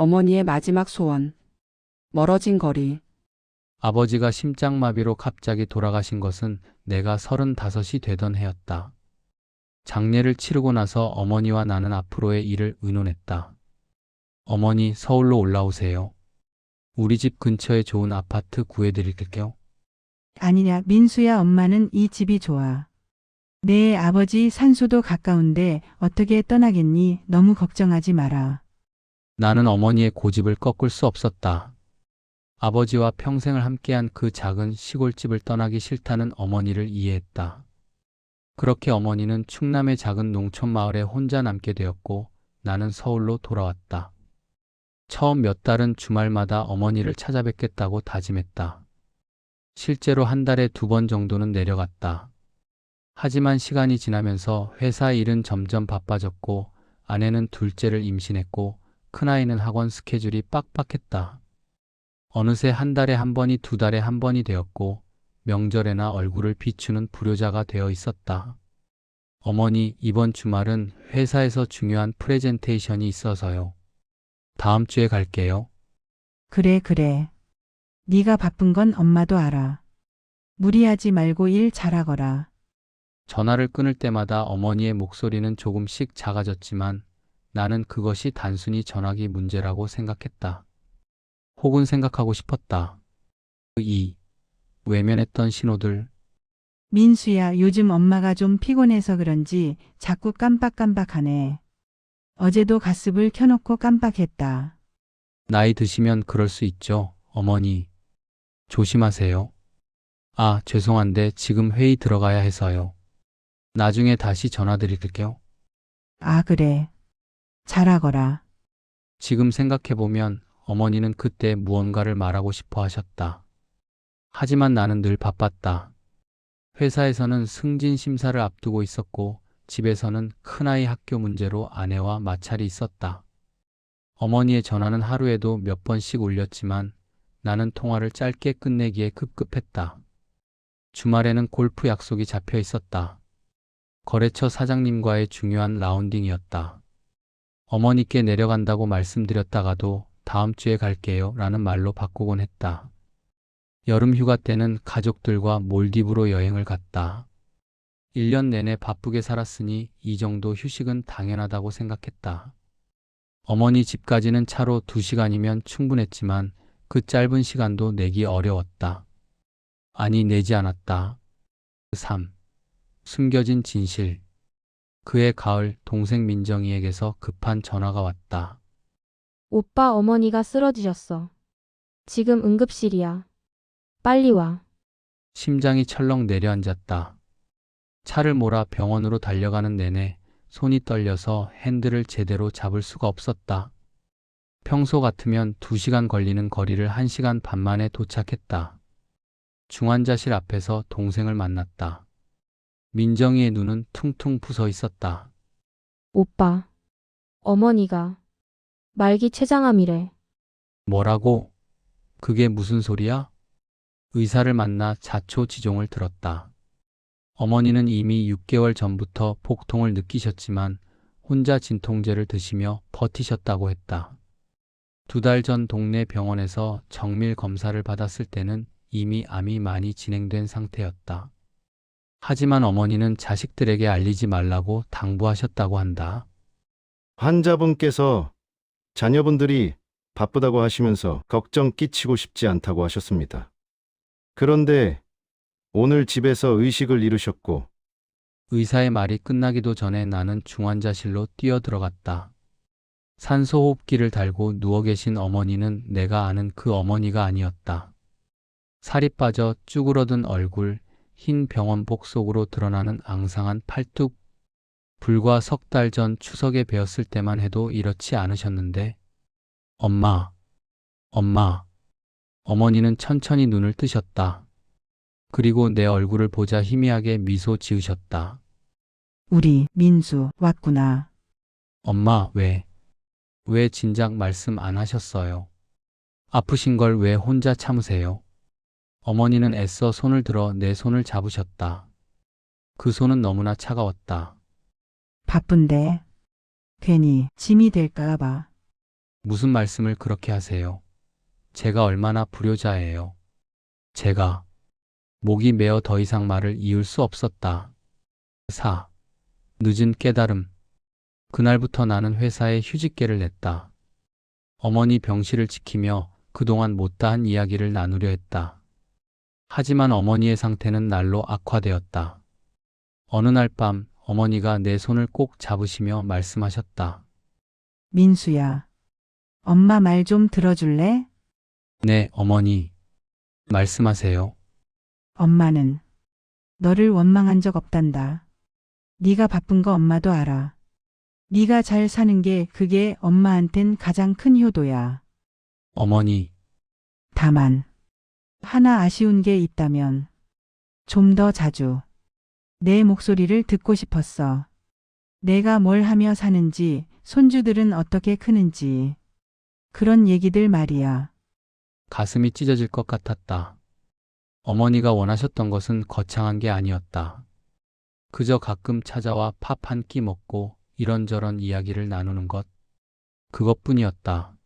어머니의 마지막 소원. 멀어진 거리. 아버지가 심장마비로 갑자기 돌아가신 것은 내가 35이 되던 해였다. 장례를 치르고 나서 어머니와 나는 앞으로의 일을 의논했다. 어머니, 서울로 올라오세요. 우리 집 근처에 좋은 아파트 구해드릴게요. 아니냐, 민수야, 엄마는 이 집이 좋아. 내 아버지 산소도 가까운데 어떻게 떠나겠니? 너무 걱정하지 마라. 나는 어머니의 고집을 꺾을 수 없었다. 아버지와 평생을 함께한 그 작은 시골집을 떠나기 싫다는 어머니를 이해했다. 그렇게 어머니는 충남의 작은 농촌 마을에 혼자 남게 되었고 나는 서울로 돌아왔다. 처음 몇 달은 주말마다 어머니를 찾아뵙겠다고 다짐했다. 실제로 한 달에 2번 정도는 내려갔다. 하지만 시간이 지나면서 회사 일은 점점 바빠졌고 아내는 둘째를 임신했고 큰아이는 학원 스케줄이 빡빡했다. 어느새 한 달에 한 번이 2달에 한 번이 되었고 명절에나 얼굴을 비추는 불효자가 되어 있었다. 어머니, 이번 주말은 회사에서 중요한 프레젠테이션이 있어서요. 다음 주에 갈게요. 그래, 그래. 네가 바쁜 건 엄마도 알아. 무리하지 말고 일 잘하거라. 전화를 끊을 때마다 어머니의 목소리는 조금씩 작아졌지만 나는 그것이 단순히 전화기 문제라고 생각했다. 혹은 생각하고 싶었다. 이 외면했던 신호들. 민수야, 요즘 엄마가 좀 피곤해서 그런지 자꾸 깜빡깜빡하네. 어제도 가습을 켜놓고 깜빡했다. 나이 드시면 그럴 수 있죠. 어머니. 조심하세요. 아, 죄송한데 지금 회의 들어가야 해서요. 나중에 다시 전화드릴게요. 아, 그래. 잘하거라. 지금 생각해보면 어머니는 그때 무언가를 말하고 싶어 하셨다. 하지만 나는 늘 바빴다. 회사에서는 승진 심사를 앞두고 있었고 집에서는 큰아이 학교 문제로 아내와 마찰이 있었다. 어머니의 전화는 하루에도 몇 번씩 울렸지만 나는 통화를 짧게 끝내기에 급급했다. 주말에는 골프 약속이 잡혀 있었다. 거래처 사장님과의 중요한 라운딩이었다. 어머니께 내려간다고 말씀드렸다가도 다음 주에 갈게요 라는 말로 바꾸곤 했다. 여름 휴가 때는 가족들과 몰디브로 여행을 갔다. 1년 내내 바쁘게 살았으니 이 정도 휴식은 당연하다고 생각했다. 어머니 집까지는 차로 2시간이면 충분했지만 그 짧은 시간도 내기 어려웠다. 아니, 내지 않았다. 3. 숨겨진 진실. 그해 가을 동생 민정이에게서 급한 전화가 왔다. 오빠 어머니가 쓰러지셨어. 지금 응급실이야. 빨리 와. 심장이 철렁 내려앉았다. 차를 몰아 병원으로 달려가는 내내 손이 떨려서 핸들을 제대로 잡을 수가 없었다. 평소 같으면 2시간 걸리는 거리를 1시간 반 만에 도착했다. 중환자실 앞에서 동생을 만났다. 민정이의 눈은 퉁퉁 부서 있었다. 오빠. 어머니가 말기 췌장암이래. 뭐라고? 그게 무슨 소리야? 의사를 만나 자초지종을 들었다. 어머니는 이미 6개월 전부터 복통을 느끼셨지만 혼자 진통제를 드시며 버티셨다고 했다. 2달 전 동네 병원에서 정밀 검사를 받았을 때는 이미 암이 많이 진행된 상태였다. 하지만 어머니는 자식들에게 알리지 말라고 당부하셨다고 한다. 환자분께서 자녀분들이 바쁘다고 하시면서 걱정 끼치고 싶지 않다고 하셨습니다. 그런데 오늘 집에서 의식을 잃으셨고 의사의 말이 끝나기도 전에 나는 중환자실로 뛰어들어갔다. 산소호흡기를 달고 누워 계신 어머니는 내가 아는 그 어머니가 아니었다. 살이 빠져 쭈그러든 얼굴, 흰 병원복 속으로 드러나는 앙상한 팔뚝. 불과 3달 전 추석에 뵈었을 때만 해도 이렇지 않으셨는데. 엄마, 엄마. 어머니는 천천히 눈을 뜨셨다. 그리고 내 얼굴을 보자 희미하게 미소 지으셨다. 우리 민수 왔구나. 엄마, 왜 진작 말씀 안 하셨어요? 아프신 걸 왜 혼자 참으세요? 어머니는 애써 손을 들어 내 손을 잡으셨다. 그 손은 너무나 차가웠다. 바쁜데 괜히 짐이 될까 봐. 무슨 말씀을 그렇게 하세요? 제가 얼마나 불효자예요. 제가 목이 메어 더 이상 말을 이을 수 없었다. 4. 늦은 깨달음. 그날부터 나는 회사에 휴직계를 냈다. 어머니 병실을 지키며 그동안 못다한 이야기를 나누려 했다. 하지만 어머니의 상태는 날로 악화되었다. 어느 날 밤 어머니가 내 손을 꼭 잡으시며 말씀하셨다. 민수야, 엄마 말 좀 들어줄래? 네, 어머니. 말씀하세요. 엄마는 너를 원망한 적 없단다. 네가 바쁜 거 엄마도 알아. 네가 잘 사는 게 그게 엄마한텐 가장 큰 효도야. 어머니, 다만 하나 아쉬운 게 있다면 좀 더 자주 내 목소리를 듣고 싶었어. 내가 뭘 하며 사는지, 손주들은 어떻게 크는지, 그런 얘기들 말이야. 가슴이 찢어질 것 같았다. 어머니가 원하셨던 것은 거창한 게 아니었다. 그저 가끔 찾아와 밥 한 끼 먹고 이런저런 이야기를 나누는 것. 그것뿐이었다.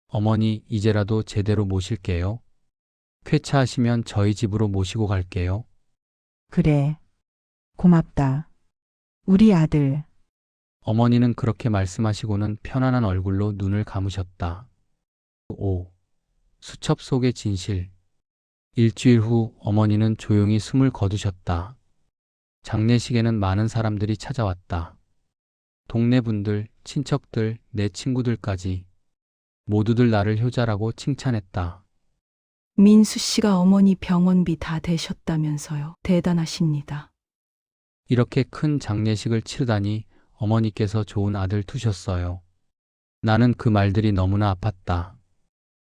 어머니, 이제라도 제대로 모실게요. 쾌차하시면 저희 집으로 모시고 갈게요. 그래. 고맙다. 우리 아들. 어머니는 그렇게 말씀하시고는 편안한 얼굴로 눈을 감으셨다. 5. 수첩 속의 진실. 일주일 후 어머니는 조용히 숨을 거두셨다. 장례식에는 많은 사람들이 찾아왔다. 동네 분들, 친척들, 내 친구들까지 모두들 나를 효자라고 칭찬했다. 민수 씨가 어머니 병원비 다 대셨다면서요. 대단하십니다. 이렇게 큰 장례식을 치르다니 어머니께서 좋은 아들 두셨어요. 나는 그 말들이 너무나 아팠다.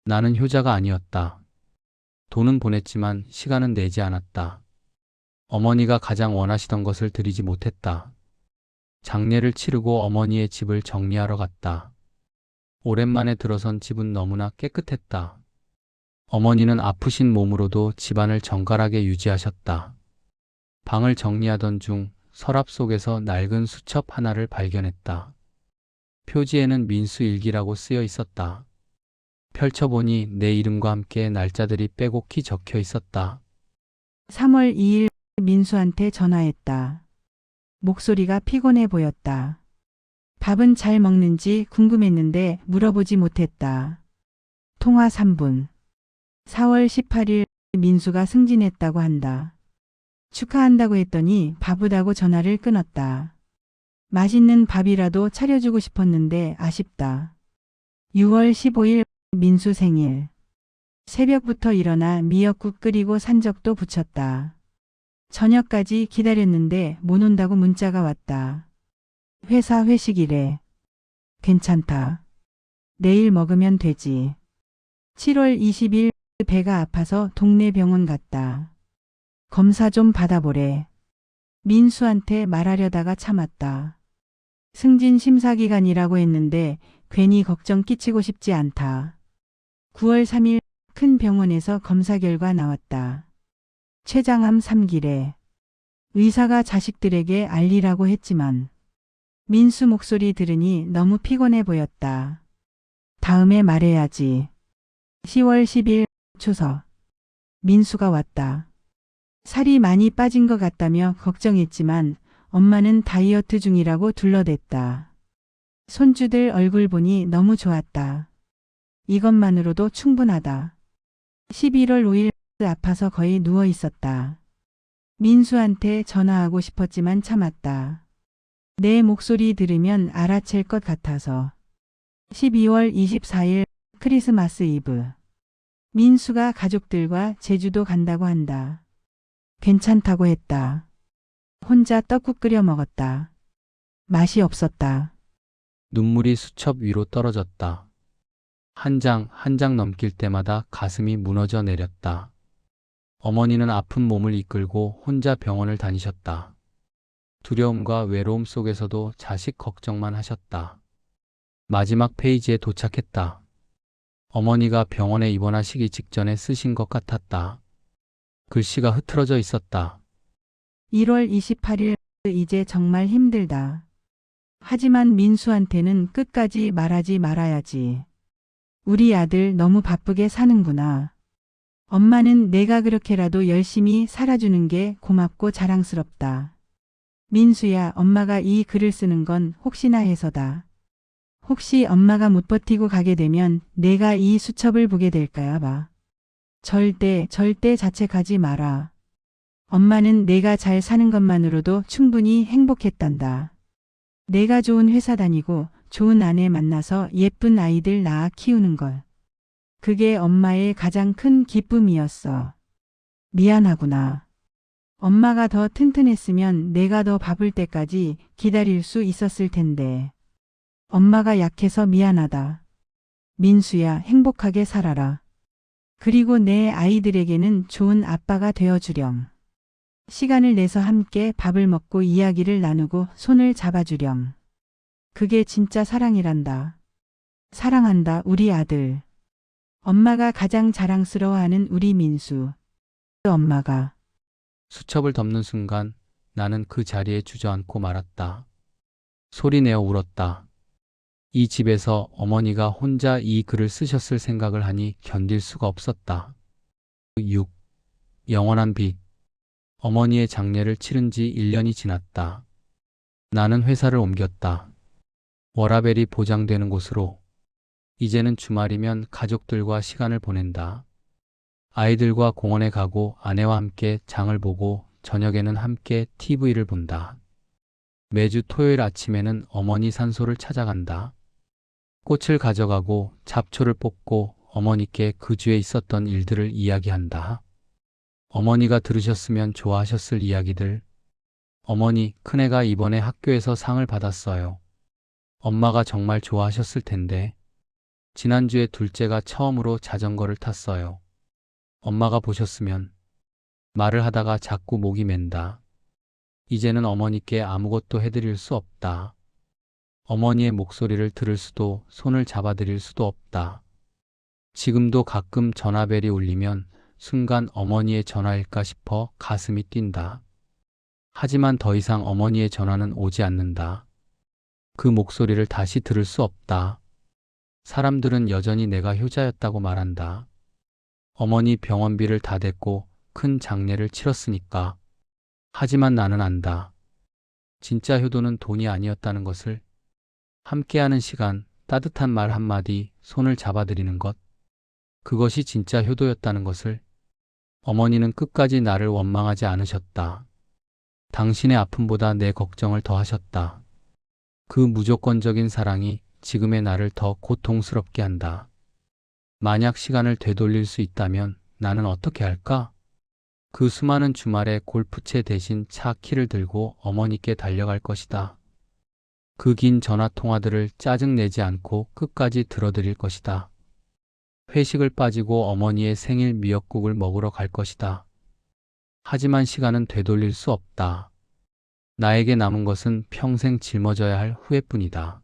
나는 효자가 아니었다. 돈은 보냈지만 시간은 내지 않았다. 어머니가 가장 원하시던 것을 드리지 못했다. 장례를 치르고 어머니의 집을 정리하러 갔다. 오랜만에 들어선 집은 너무나 깨끗했다. 어머니는 아프신 몸으로도 집안을 정갈하게 유지하셨다. 방을 정리하던 중 서랍 속에서 낡은 수첩 하나를 발견했다. 표지에는 민수 일기라고 쓰여 있었다. 펼쳐보니 내 이름과 함께 날짜들이 빼곡히 적혀 있었다. 3월 2일 민수한테 전화했다. 목소리가 피곤해 보였다. 밥은 잘 먹는지 궁금했는데 물어보지 못했다. 통화 3분. 4월 18일 민수가 승진했다고 한다. 축하한다고 했더니 바쁘다고 전화를 끊었다. 맛있는 밥이라도 차려주고 싶었는데 아쉽다. 6월 15일 민수 생일. 새벽부터 일어나 미역국 끓이고 산적도 부쳤다. 저녁까지 기다렸는데 못 온다고 문자가 왔다. 회사 회식이래. 괜찮다. 내일 먹으면 되지. 7월 20일 배가 아파서 동네 병원 갔다. 검사 좀 받아보래. 민수한테 말하려다가 참았다. 승진 심사 기간이라고 했는데 괜히 걱정 끼치고 싶지 않다. 9월 3일 큰 병원에서 검사 결과 나왔다. 췌장암 3기래. 의사가 자식들에게 알리라고 했지만 민수 목소리 들으니 너무 피곤해 보였다. 다음에 말해야지. 10월 10일 추석. 민수가 왔다. 살이 많이 빠진 것 같다며 걱정했지만 엄마는 다이어트 중이라고 둘러댔다. 손주들 얼굴 보니 너무 좋았다. 이것만으로도 충분하다. 11월 5일 아파서 거의 누워 있었다. 민수한테 전화하고 싶었지만 참았다. 내 목소리 들으면 알아챌 것 같아서. 12월 24일 크리스마스 이브. 민수가 가족들과 제주도 간다고 한다. 괜찮다고 했다. 혼자 떡국 끓여 먹었다. 맛이 없었다. 눈물이 수첩 위로 떨어졌다. 한 장 한 장 넘길 때마다 가슴이 무너져 내렸다. 어머니는 아픈 몸을 이끌고 혼자 병원을 다니셨다. 두려움과 외로움 속에서도 자식 걱정만 하셨다. 마지막 페이지에 도착했다. 어머니가 병원에 입원하시기 직전에 쓰신 것 같았다. 글씨가 흐트러져 있었다. 1월 28일 이제 정말 힘들다. 하지만 민수한테는 끝까지 말하지 말아야지. 우리 아들 너무 바쁘게 사는구나. 엄마는 내가 그렇게라도 열심히 살아주는 게 고맙고 자랑스럽다. 민수야, 엄마가 이 글을 쓰는 건 혹시나 해서다. 혹시 엄마가 못 버티고 가게 되면 내가 이 수첩을 보게 될까야 봐. 절대 자책하지 마라. 엄마는 내가 잘 사는 것만으로도 충분히 행복했단다. 내가 좋은 회사 다니고 좋은 아내 만나서 예쁜 아이들 낳아 키우는 걸. 그게 엄마의 가장 큰 기쁨이었어. 미안하구나. 엄마가 더 튼튼했으면 내가 더 바쁠 때까지 기다릴 수 있었을 텐데. 엄마가 약해서 미안하다. 민수야, 행복하게 살아라. 그리고 내 아이들에게는 좋은 아빠가 되어주렴. 시간을 내서 함께 밥을 먹고 이야기를 나누고 손을 잡아주렴. 그게 진짜 사랑이란다. 사랑한다, 우리 아들. 엄마가 가장 자랑스러워하는 우리 민수. 엄마가. 수첩을 덮는 순간 나는 그 자리에 주저앉고 말았다. 소리내어 울었다. 이 집에서 어머니가 혼자 이 글을 쓰셨을 생각을 하니 견딜 수가 없었다. 6. 영원한 빚. 어머니의 장례를 치른 지 1년이 지났다. 나는 회사를 옮겼다. 워라밸이 보장되는 곳으로. 이제는 주말이면 가족들과 시간을 보낸다. 아이들과 공원에 가고 아내와 함께 장을 보고 저녁에는 함께 TV를 본다. 매주 토요일 아침에는 어머니 산소를 찾아간다. 꽃을 가져가고 잡초를 뽑고 어머니께 그 주에 있었던 일들을 이야기한다. 어머니가 들으셨으면 좋아하셨을 이야기들. 어머니, 큰애가 이번에 학교에서 상을 받았어요. 엄마가 정말 좋아하셨을 텐데. 지난주에 둘째가 처음으로 자전거를 탔어요. 엄마가 보셨으면. 말을 하다가 자꾸 목이 맨다. 이제는 어머니께 아무것도 해드릴 수 없다. 어머니의 목소리를 들을 수도 손을 잡아드릴 수도 없다. 지금도 가끔 전화벨이 울리면 순간 어머니의 전화일까 싶어 가슴이 뛴다. 하지만 더 이상 어머니의 전화는 오지 않는다. 그 목소리를 다시 들을 수 없다. 사람들은 여전히 내가 효자였다고 말한다. 어머니 병원비를 다 댔고 큰 장례를 치렀으니까. 하지만 나는 안다. 진짜 효도는 돈이 아니었다는 것을. 함께하는 시간, 따뜻한 말 한마디, 손을 잡아드리는 것. 그것이 진짜 효도였다는 것을. 어머니는 끝까지 나를 원망하지 않으셨다. 당신의 아픔보다 내 걱정을 더 하셨다. 그 무조건적인 사랑이 지금의 나를 더 고통스럽게 한다. 만약 시간을 되돌릴 수 있다면 나는 어떻게 할까? 그 수많은 주말에 골프채 대신 차 키를 들고 어머니께 달려갈 것이다. 그 긴 전화 통화들을 짜증내지 않고 끝까지 들어드릴 것이다. 회식을 빠지고 어머니의 생일 미역국을 먹으러 갈 것이다. 하지만 시간은 되돌릴 수 없다. 나에게 남은 것은 평생 짊어져야 할 후회뿐이다.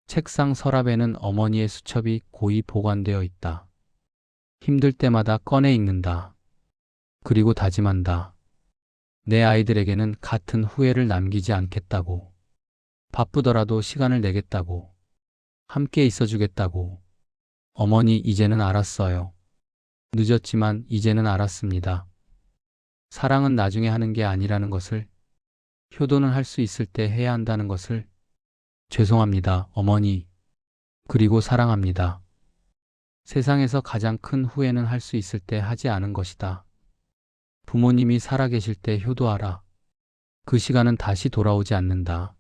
책상 서랍에는 어머니의 수첩이 고이 보관되어 있다. 힘들 때마다 꺼내 읽는다. 그리고 다짐한다. 내 아이들에게는 같은 후회를 남기지 않겠다고. 바쁘더라도 시간을 내겠다고. 함께 있어주겠다고. 어머니, 이제는 알았어요. 늦었지만 이제는 알았습니다. 사랑은 나중에 하는 게 아니라는 것을, 효도는 할 수 있을 때 해야 한다는 것을. 죄송합니다, 어머니. 그리고 사랑합니다. 세상에서 가장 큰 후회는 할 수 있을 때 하지 않은 것이다. 부모님이 살아계실 때 효도하라. 그 시간은 다시 돌아오지 않는다.